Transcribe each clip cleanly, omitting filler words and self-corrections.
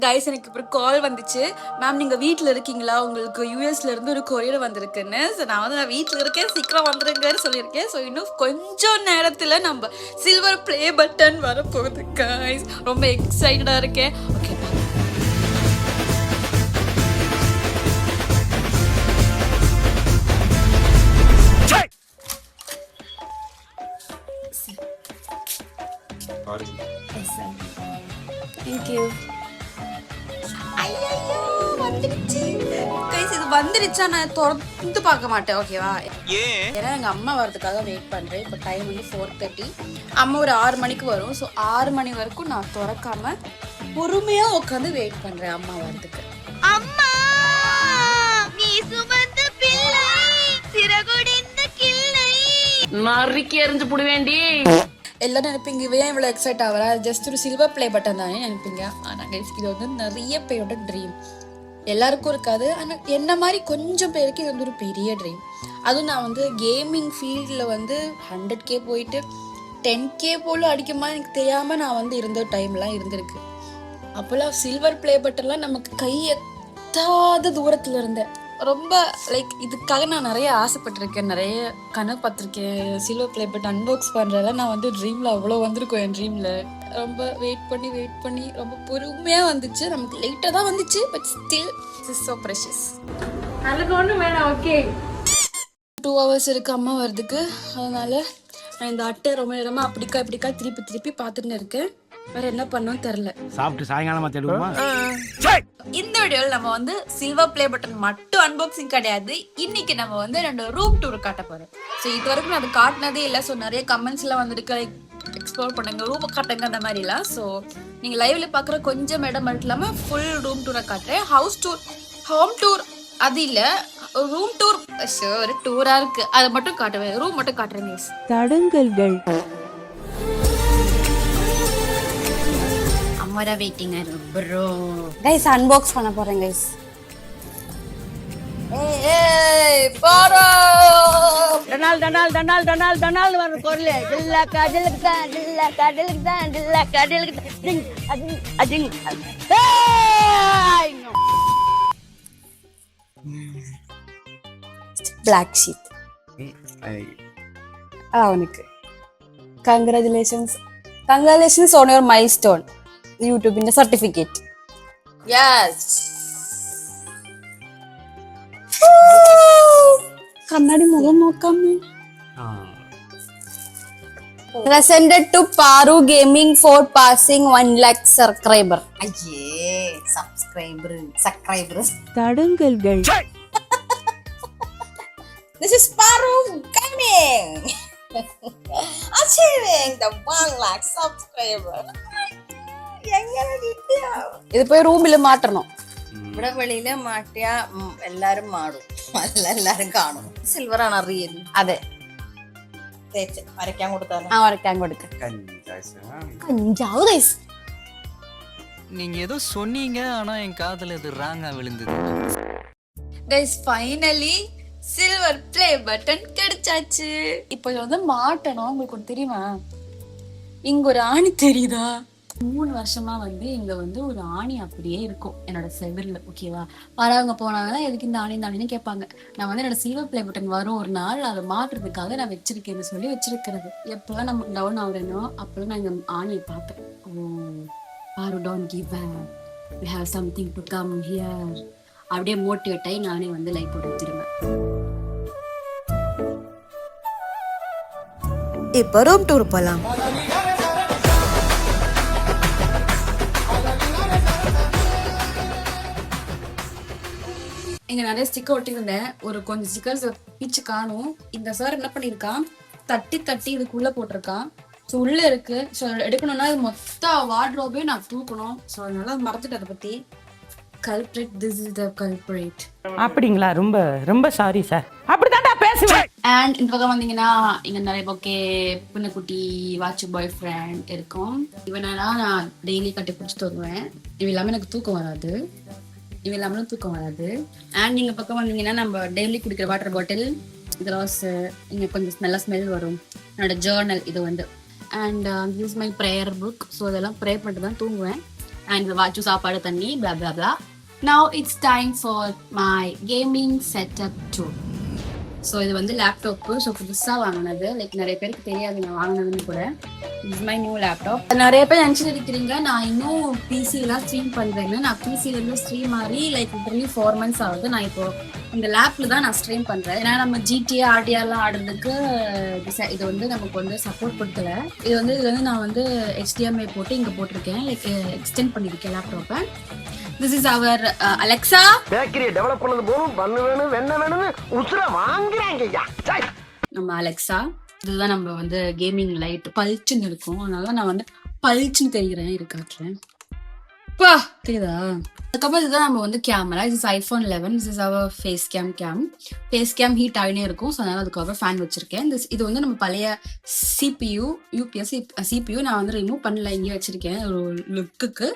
Guys எனக்கு இப்போ கால் வந்துச்சு. மேம் நீங்கள் வீட்டில் இருக்கீங்களா, உங்களுக்கு யூஎஸ்ல இருந்து ஒரு கொரியர் வந்திருக்குன்னு. ஸோ நான் வீட்டில் இருக்கேன், சீக்கிரம் வந்துருங்கன்னு சொல்லியிருக்கேன். ஸோ இன்னும் கொஞ்சம் நேரத்தில் நம்ம சில்வர் ப்ளே பட்டன் வரப்போகுது கைஸ். ரொம்ப எக்ஸைட்டடாக இருக்கேன். Okay thank you. இது வந்துருச்சா நான் திறந்து பார்க்க மாட்டேன், ஓகேவா? ஏன்னா எங்க அம்மா வரதுக்காக வெயிட் பண்றேன். இப்போ டைம் வந்து 4:30. அம்மா ஒரு 6 மணிக்கு வரும். ஸோ 6 மணி வரைக்கும் நான் திறக்காம பொறுமையா உட்காந்து வெயிட் பண்றேன் அம்மா வரதுக்கு. அம்மா நீ சுமந்த பிள்ளை சிறகுடிந்த கிள்ளை நறுக்கி எறிஞ்சு புடுவேண்டி. எல்லாரும் நினைப்பீங்க இவன் இவ்வளோ எக்ஸைட் ஆகிறா, ஜஸ்ட் ஒரு சில்வர் ப்ளே பட்டன் தானே நினைப்பீங்க. ஆனால் இது வந்து நிறைய பேரோட ட்ரீம். எல்லாருக்கும் இருக்காது, ஆனால் என்ன மாதிரி கொஞ்சம் பேருக்கு இது வந்து ஒரு பெரிய ட்ரீம். அதுவும் நான் வந்து கேமிங் ஃபீல்டில் வந்து 100K போயிட்டு 10K போல அடிக்குமா எனக்கு தெரியாமல் நான் வந்து இருந்த டைம்லாம் இருந்திருக்கு. அப்போல்லாம் சில்வர் ப்ளே பட்டன்லாம் நமக்கு கை எத்தாத தூரத்தில் இருந்தேன். ரொம்ப லைக் இதுக்காக நான் நிறைய ஆசைப்பட்டிருக்கேன், நிறைய கனவு பார்த்துருக்கேன். சில்வர் ப்ளே பட்டன் அன்பாக்ஸ் பண்ணுறதெல்லாம் நான் வந்து ட்ரீமில் அவ்வளோ வந்திருக்கோம். என் ட்ரீமில் ரொம்ப வெயிட் பண்ணி ரொம்ப பொறுமையாக வந்துச்சு. நமக்கு லேட்டாக தான் வந்துச்சு, but still it's so precious. அதுக்கு ஒன்றும் வேணாம், ஓகே. 2 hours இருக்கு அம்மா வர்றதுக்கு. அதனால நான் இந்த அட்டை ரொம்ப நேரமாக அப்படிக்கா திருப்பி பார்த்துட்டு இருக்கேன். வேற என்ன பண்ணோம் தெரியல. சாப்பிட்டு சாயங்காலமா தேடுவோமா? இந்த வீடியோவில் நம்ம வந்து சில்வர் ப்ளே பட்டன் மட்டும் அன்பாக்சிங் கிடையாது. இன்னைக்கு நம்ம வந்து 2 ரூம் டூர் காட்ட போறோம். ஸோ இது வரைக்கும் நான் அது காட்டினதே இல்லை. ஸோ நிறைய கமெண்ட்ஸ் எல்லாம் வந்துருக்கு, லைக் எக்ஸ்ப்ளோர் பண்ணுங்க, ரூம் காட்டுங்க அந்த மாதிரிலாம். ஸோ நீங்க லைவ்ல பாக்குற கொஞ்சம் இடம் மட்டும் இல்லாம ஃபுல் ரூம் டூரை காட்டுறேன். ஹவுஸ் டூர், ஹோம் டூர் அது இல்ல, ரூம் டூர் ஒரு டூரா இருக்கு, அதை மட்டும் காட்டுவேன். ரூம் மட்டும் காட்டுறேன். தடங்கல்கள் அம்மாடா வெயிட்டிங் ப்ரோ. கைஸ் அன்பாக்ஸ் பண்ண போறேன் கைஸ். பாரோ டனால் வர குரல் இல்ல கடலுக்கு தான் Black sheep. அவனுக்கு congratulations on your milestone. YouTube in the certificate. Yes. கண்ணாடி முகம் நோக்காம. Presented to Paru Gaming for passing 1 lakh subscriber. ஐயே subscribers. தடங்கல்கள். This is Paru Gaming. Achieving the 1 lakh subscriber. இது போய் ரூமில் மாட்டணும். ഇവിടെ വെളിയില് മാട്ടിയ എല്ലാരും മാടും, എല്ലാരും കാണും. സിൽവർ ആണ് റിയൽ. അതെ, തേച്ച് വരയ്ക്കാൻ കൊടുത്താലും വരയ്ക്കാൻ കൊടുക്ക. കഞ്ചാവ് ഗൈസ്. நீங்க ஏதோ சொன்னீங்க, ஆனா என் காதுல இது ராங்கா விழுந்தது. Guys finally silver play button கிடைச்சாச்சு. இப்போ வந்து மாட்டணும். உங்களுக்கு ஒரு தெரியுமா, இங்க ஒரு ஆணி தெரியுதா? 3 வருஷமா வந்து இங்க வந்து ஒரு ஆணி அப்படியே இருக்கும் என்னோட செவர்ல, ஓகேவா? வரவங்க போனாங்கன்னா எதுக்கு இந்த ஆணின்னு கேட்பாங்க. நான் வந்து என்னோட சில்வர் ப்ளே பட்டன் வரும் ஒரு நாள், அதை மாட்டுறதுக்காக நான் வச்சிருக்கேன்னு சொல்லி வச்சிருக்கிறது. எப்பெல்லாம் நமக்கு டவுன் ஆகுறேனோ அப்பெல்லாம் நான் இந்த ஆணியை பார்ப்பேன். பாரு, don't give up, we have something to come here. அப்படியே மோட்டிவேட் ஆகி நானே வந்து லைக் போட்டு வச்சிருவேன். இப்போ ரூம் டூர் போலாம். இங்க நிறைய ஸ்டிக்கர் ஒட்டியிருந்தேன். ஒரு கொஞ்சம் ஸ்டிக்கர்ஸ் பிச்சு காணும். இந்த சார் என்ன பண்ணியிருக்கான், தட்டி இதுக்குள்ள போட்டிருக்கான். ஸோ உள்ள இருக்கு. ஸோ எடுக்கணும்னா இது மொத்த வார்ட்ரோபே நான் தூக்கணும். ஸோ அதனால மறந்துட்டு அதை பத்தி. கல்பிரேட், திஸ் இஸ் த கல்பிரேட். அப்படிங்களா? ரொம்ப ரொம்ப சாரி சார், அப்படிதான்டா பேசுவேன். அண்ட் இந்த பக்கம் வந்தீங்கன்னா இங்க நிறைய பொக்கே, புன்னக்குட்டி, வாட்ச் பாய் ஃப்ரெண்ட் இருக்கும். இவனெல்லாம் நான் டெய்லி கட்டி பிடிச்சி தூங்குவேன். இவன் இல்லாமல் எனக்கு தூக்கம் வராது. அண்ட் நீங்க பக்கம் வந்தீங்கன்னா நம்ம டெய்லி குடிக்கிற வாட்டர் பாட்டில், கிளாஸ், இங்க கொஞ்சம் நல்லா ஸ்மெல் வரும். என்னோட ஜேர்னல் இது வந்து. And this is my prayer book. So அதெல்லாம் ப்ரே பண்ணிட்டு தான் தூங்குவேன். அண்ட் வாட்சு சாப்பாடு தண்ணி blah blah blah. Now it's time for my gaming setup tour. So இது வந்து லேப்டாப்பு. ஸோ புதுசாக வாங்கினது, லைக் நிறைய பேருக்கு தெரியாது நான் வாங்கினதுன்னு கூட. It's my new laptop. நிறைய பேர் நினச்சிட்டு இருக்கிறீங்க நான் இன்னும் பிசிலாம் ஸ்ட்ரீம் பண்ணுறேன்னு. நான் பிசிலேருந்து ஸ்ட்ரீம் ஆகி லைக் லிட்டரலி 4 months ஆகுது. நான் இப்போ இந்த லேப்பில் தான் நான் ஸ்ட்ரீம் பண்ணுறேன். ஏன்னா நம்ம GTA RDRலாம் ஆடுறதுக்கு இது வந்து நமக்கு வந்து சப்போர்ட் கொடுக்கல. இது வந்து நான் வந்து HDMI போட்டு இங்கே போட்டிருக்கேன், லைக் எக்ஸ்டெண்ட் பண்ணியிருக்கேன் லேப்டாப்பை. This is our Alexa. பேக்கரியை டெவலப் பண்ணது போலும் பண்ணு வேணும் வெண்ணெய் வேணும்னு உசுர வாங்குறாங்கய்யா. நம்ம அலெக்சா இதுதான் நம்ம வந்து கேமிங் லைட் பளிச்சுன்னு இருக்கும். அதனால நான் வந்து பளிச்சுன்னு தெரிகிறேன் இருக்காட்டுல. பா தெரியுதா? அதுக்கப்புறம் இதுதான் நம்ம வந்து கேமரா. இது iPhone 11. This is our face cam. Face cam heat ஆகினே இருக்கும். ஸோ அதனால அதுக்காக ஃபேன் வச்சிருக்கேன். இது வந்து நம்ம பழைய UPS CPU நான் வந்து ரிமூவ் பண்ணல, இங்கே வச்சிருக்கேன் ஒரு லுக்குக்கு.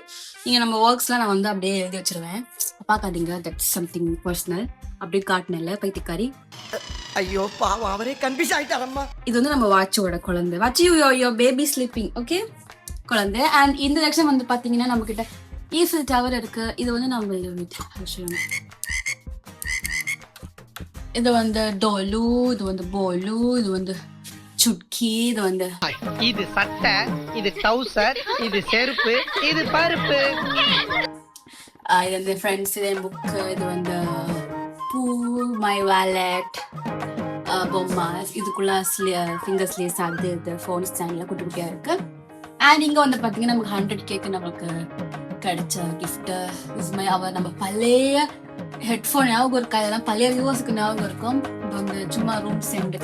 இங்கே நம்ம ஒர்க்ஸ்லாம் நான் வந்து அப்படியே எழுதி வச்சிருவேன். பார்க்காதீங்க, தட்ஸ் சம்திங் பர்சனல். அப்படியே காட்டினல பைத்தியக்காரி. ஐயோ பாவம், அவரே கன்ஃபியூஸ் ஆயிட்டாரம்மா. இது வந்து நம்ம வாட்சோட குழந்தை. Watch your baby sleeping. Okay குழந்தை. அண்ட் இந்த செக்ஷன் வந்து பார்த்தீங்கன்னா நம்ம கிட்ட ஈஃபில் டவர் இருக்கு. இது வந்து நம்ம இது வந்து டோலு, இது வந்து போலு, இது வந்து சுட்கி, இது வந்து இது சட்டை, இது டவுசர், இது செருப்பு, இது பருப்பு. இது வந்து ஃப்ரெண்ட்ஸ், இது புக்கு, இது வந்து பூ, மை வாலெட், பொம்மை, இதுக்குள்ள ஃபிங்கர் ஸ்லீவ்ஸ், அது இது ஃபோன் ஸ்டாண்ட்ல குட்டி குட்டியா இருக்கு. அண்ட் இங்க வந்து பாத்தீங்கன்னா நமக்கு 100K நமக்கு கிடைச்ச கிஃப்ட். அவர் நம்ம பழைய ஹெட்ஃபோன் ஞாபகம் இருக்கா? இதெல்லாம் பழைய வியூவர்ஸுக்கு ஞாபகம் இருக்கும். இது வந்து சும்மா ரூம் சென்ட்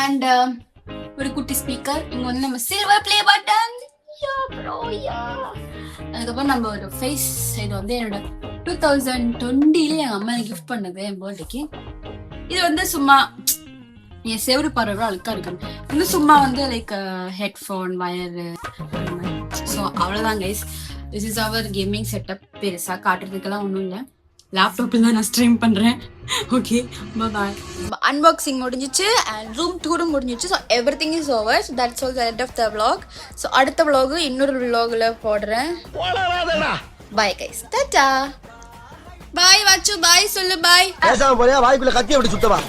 அண்ட் ஒரு குட்டி ஸ்பீக்கர். இங்க வந்து நம்ம சில்வர் பிளே பட்டன். அதுக்கப்புறம் நம்ம ஒரு ஃபேஸ், இது வந்து என்னோட 2020 எங்க அம்மா கிஃப்ட் பண்ணது என் பர்த்டேக்கு. இது வந்து சும்மா என் செவரு பரவ அழுக்கா இருக்கு. வந்து சும்மா வந்து லைக் ஹெட்ஃபோன் வயரு. ஸோ அவ்வளோதான் guys. This is our gaming setup. பெருசாக காட்டுறதுக்கெல்லாம் ஒன்றும் இல்லை, லேப்டாப்பில் தான் நான் ஸ்ட்ரீம் பண்ணுறேன். Okay bye. அன்பாக்சிங் முடிஞ்சிச்சு அண்ட் ரூம் டூரும் முடிஞ்சிச்சு. So everything is over. So that's all the end of the vlog. So அடுத்த vlog இன்னொரு vlogல போடுறேன். Bye guys, Tata. பாய் வாச்சு, பாய் சொல்லு, பாய். பேசாம போறியா? வாய்க்குள்ள கத்தி அப்படி சுத்தவா?